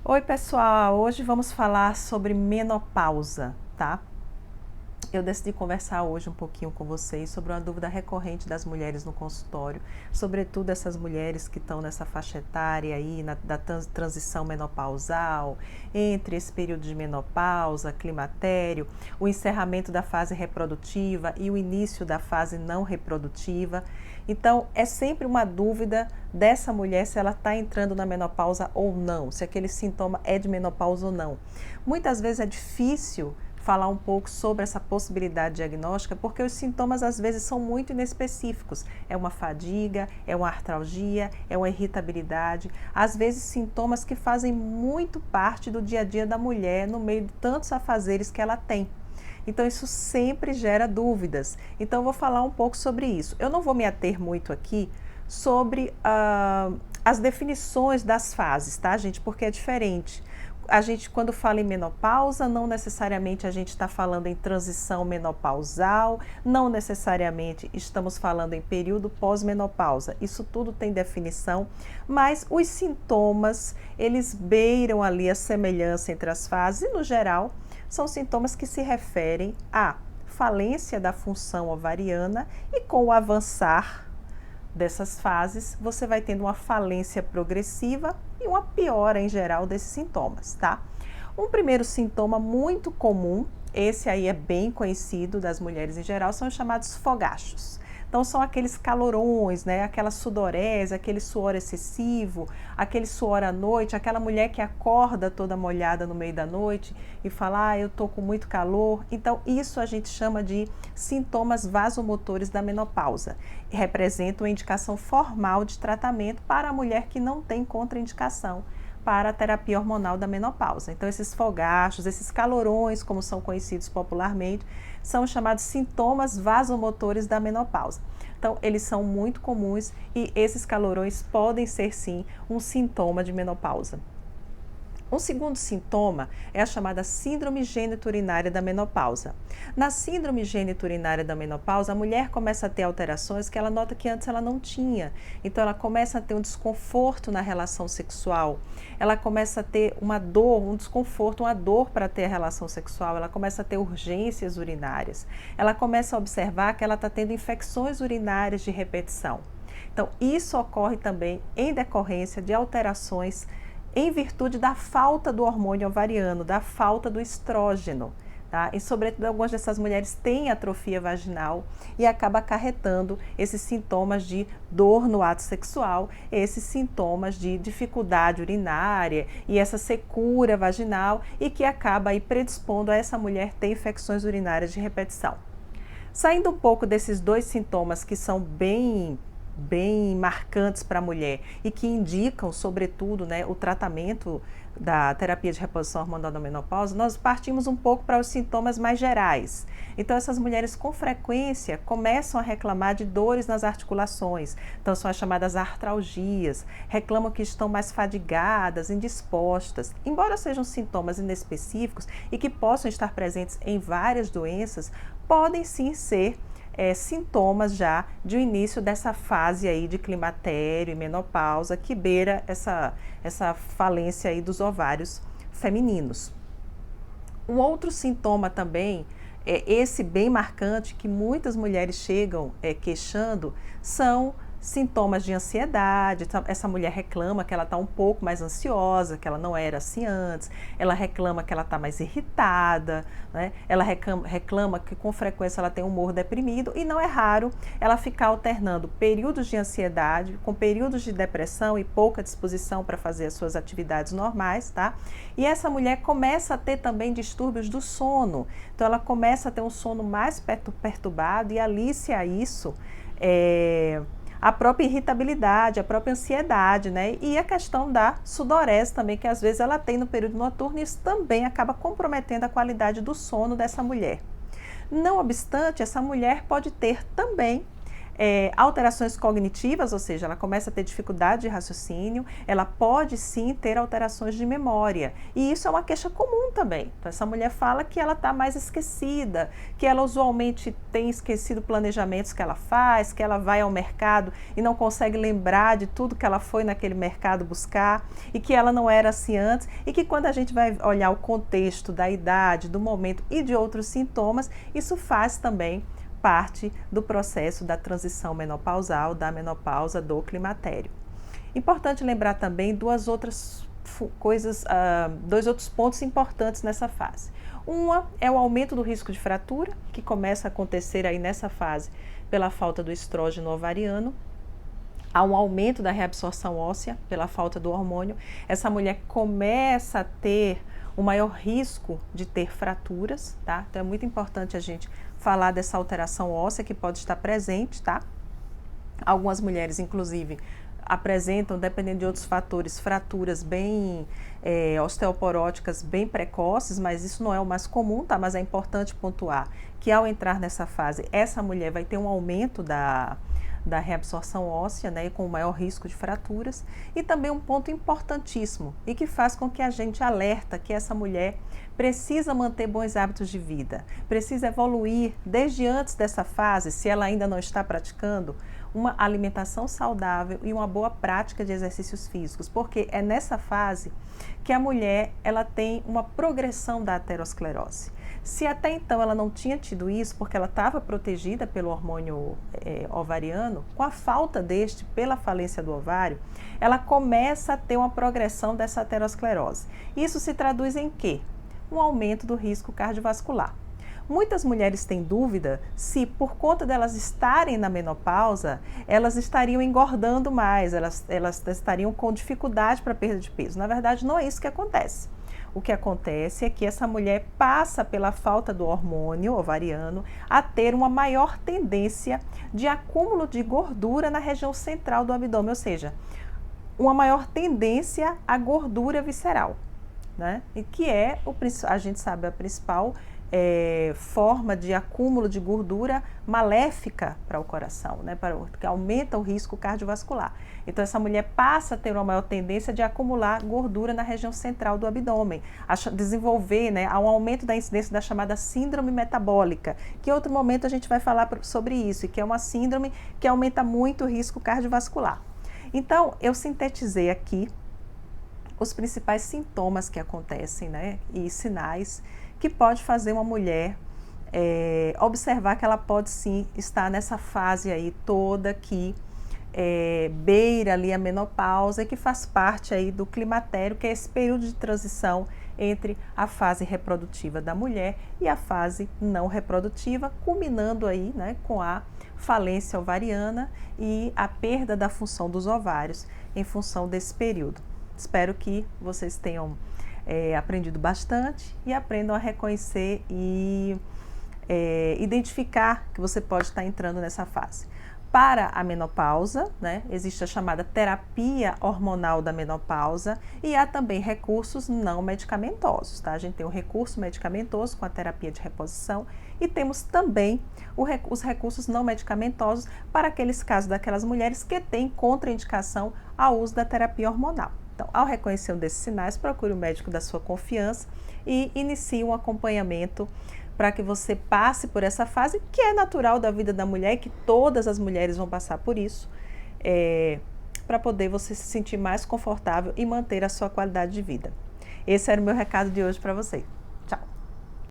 Oi, pessoal! Hoje vamos falar sobre menopausa, tá? Eu decidi conversar hoje um pouquinho com vocês sobre uma dúvida recorrente das mulheres no consultório, sobretudo essas mulheres que estão nessa faixa etária aí, da transição menopausal, entre esse período de menopausa, climatério, o encerramento da fase reprodutiva e o início da fase não reprodutiva. Então, é sempre uma dúvida dessa mulher se ela está entrando na menopausa ou não, se aquele sintoma é de menopausa ou não. Muitas vezes é difícil falar um pouco sobre essa possibilidade diagnóstica, porque os sintomas às vezes são muito inespecíficos. É uma fadiga, é uma artralgia, é uma irritabilidade, às vezes sintomas que fazem muito parte do dia a dia da mulher no meio de tantos afazeres que ela tem. Então, isso sempre gera dúvidas. Então, eu vou falar um pouco sobre isso. Eu não vou me ater muito aqui sobre as definições das fases, tá, gente? Porque é diferente. A gente, quando fala em menopausa, não necessariamente a gente está falando em transição menopausal, não necessariamente estamos falando em período pós-menopausa. Isso tudo tem definição, mas os sintomas, eles beiram ali a semelhança entre as fases e, no geral, são sintomas que se referem à falência da função ovariana e com o avançar dessas fases, você vai tendo uma falência progressiva e uma piora em geral desses sintomas, tá? Um primeiro sintoma muito comum, esse aí é bem conhecido das mulheres em geral, são os chamados fogachos. Então são aqueles calorões, né? Aquela sudorese, aquele suor excessivo, aquele suor à noite, aquela mulher que acorda toda molhada no meio da noite e fala, eu tô com muito calor. Então isso a gente chama de sintomas vasomotores da menopausa. Representa uma indicação formal de tratamento para a mulher que não tem contraindicação para a terapia hormonal da menopausa. Então, esses fogachos, esses calorões, como são conhecidos popularmente, são chamados sintomas vasomotores da menopausa. Então, eles são muito comuns e esses calorões podem ser, sim, um sintoma de menopausa. Um segundo sintoma é a chamada síndrome geniturinária da menopausa. Na síndrome geniturinária da menopausa, a mulher começa a ter alterações que ela nota que antes ela não tinha. Então, ela começa a ter um desconforto na relação sexual, ela começa a ter uma dor, um desconforto, uma dor para ter a relação sexual, ela começa a ter urgências urinárias, ela começa a observar que ela está tendo infecções urinárias de repetição. Então, isso ocorre também em decorrência de alterações em virtude da falta do hormônio ovariano, da falta do estrógeno. Tá? E, sobretudo, algumas dessas mulheres têm atrofia vaginal e acaba acarretando esses sintomas de dor no ato sexual, esses sintomas de dificuldade urinária e essa secura vaginal e que acaba aí predispondo a essa mulher ter infecções urinárias de repetição. Saindo um pouco desses dois sintomas que são bem marcantes para a mulher e que indicam, sobretudo, né, o tratamento da terapia de reposição hormonal da menopausa, nós partimos um pouco para os sintomas mais gerais. Então, essas mulheres com frequência começam a reclamar de dores nas articulações, então são as chamadas artralgias, reclamam que estão mais fadigadas, indispostas. Embora sejam sintomas inespecíficos e que possam estar presentes em várias doenças, podem sim ser sintomas já de início dessa fase aí de climatério e menopausa que beira essa falência aí dos ovários femininos. Um outro sintoma também, esse bem marcante que muitas mulheres chegam queixando, são sintomas de ansiedade. Essa mulher reclama que ela está um pouco mais ansiosa, que ela não era assim antes, ela reclama que ela está mais irritada, né? Ela reclama que com frequência ela tem um humor deprimido e não é raro ela ficar alternando períodos de ansiedade com períodos de depressão e pouca disposição para fazer as suas atividades normais, tá? E essa mulher começa a ter também distúrbios do sono, então ela começa a ter um sono mais perturbado e alicia a isso a própria irritabilidade, a própria ansiedade, né? E a questão da sudorese também, que às vezes ela tem no período noturno, e isso também acaba comprometendo a qualidade do sono dessa mulher. Não obstante, essa mulher pode ter também alterações cognitivas, ou seja, ela começa a ter dificuldade de raciocínio, ela pode sim ter alterações de memória. E isso é uma queixa comum também. Então, essa mulher fala que ela está mais esquecida, que ela usualmente tem esquecido planejamentos que ela faz, que ela vai ao mercado e não consegue lembrar de tudo que ela foi naquele mercado buscar, e que ela não era assim antes, e que quando a gente vai olhar o contexto da idade, do momento e de outros sintomas, isso faz também parte do processo da transição menopausal, da menopausa, do climatério. Importante lembrar também dois outros pontos importantes nessa fase. Uma é o aumento do risco de fratura, que começa a acontecer aí nessa fase pela falta do estrógeno ovariano. Há um aumento da reabsorção óssea pela falta do hormônio. Essa mulher começa a ter um maior risco de ter fraturas, tá? Então é muito importante a gente falar dessa alteração óssea que pode estar presente, tá? Algumas mulheres, inclusive, apresentam, dependendo de outros fatores, fraturas bem osteoporóticas bem precoces, mas isso não é o mais comum, tá? Mas é importante pontuar que ao entrar nessa fase, essa mulher vai ter um aumento da reabsorção óssea, né, com maior risco de fraturas, e também um ponto importantíssimo e que faz com que a gente alerta que essa mulher precisa manter bons hábitos de vida, precisa evoluir desde antes dessa fase, se ela ainda não está praticando, uma alimentação saudável e uma boa prática de exercícios físicos, porque é nessa fase que a mulher ela tem uma progressão da aterosclerose. Se até então ela não tinha tido isso, porque ela estava protegida pelo hormônio ovariano, com a falta deste, pela falência do ovário, ela começa a ter uma progressão dessa aterosclerose. Isso se traduz em quê? Um aumento do risco cardiovascular. Muitas mulheres têm dúvida se, por conta delas estarem na menopausa, elas estariam engordando mais, elas estariam com dificuldade para perda de peso. Na verdade, não é isso que acontece. O que acontece é que essa mulher passa pela falta do hormônio ovariano a ter uma maior tendência de acúmulo de gordura na região central do abdômen, ou seja, uma maior tendência à gordura visceral, né? E que é, a gente sabe, a principal forma de acúmulo de gordura maléfica para o coração, né? Que aumenta o risco cardiovascular. Então, essa mulher passa a ter uma maior tendência de acumular gordura na região central do abdômen, a desenvolver, né, um aumento da incidência da chamada síndrome metabólica, que em outro momento a gente vai falar sobre isso, e que é uma síndrome que aumenta muito o risco cardiovascular. Então, eu sintetizei aqui os principais sintomas que acontecem, né, e sinais que pode fazer uma mulher observar que ela pode sim estar nessa fase aí toda que beira ali a menopausa e que faz parte aí do climatério, que é esse período de transição entre a fase reprodutiva da mulher e a fase não reprodutiva, culminando aí, né, com a falência ovariana e a perda da função dos ovários em função desse período. Espero que vocês tenham aprendido bastante e aprendam a reconhecer e identificar que você pode estar entrando nessa fase. Para a menopausa, né, existe a chamada terapia hormonal da menopausa e há também recursos não medicamentosos, tá? A gente tem o recurso medicamentoso com a terapia de reposição e temos também os recursos não medicamentosos para aqueles casos daquelas mulheres que têm contraindicação ao uso da terapia hormonal. Então, ao reconhecer um desses sinais, procure o médico da sua confiança e inicie um acompanhamento para que você passe por essa fase que é natural da vida da mulher, que todas as mulheres vão passar por isso, para poder você se sentir mais confortável e manter a sua qualidade de vida. Esse era o meu recado de hoje para você.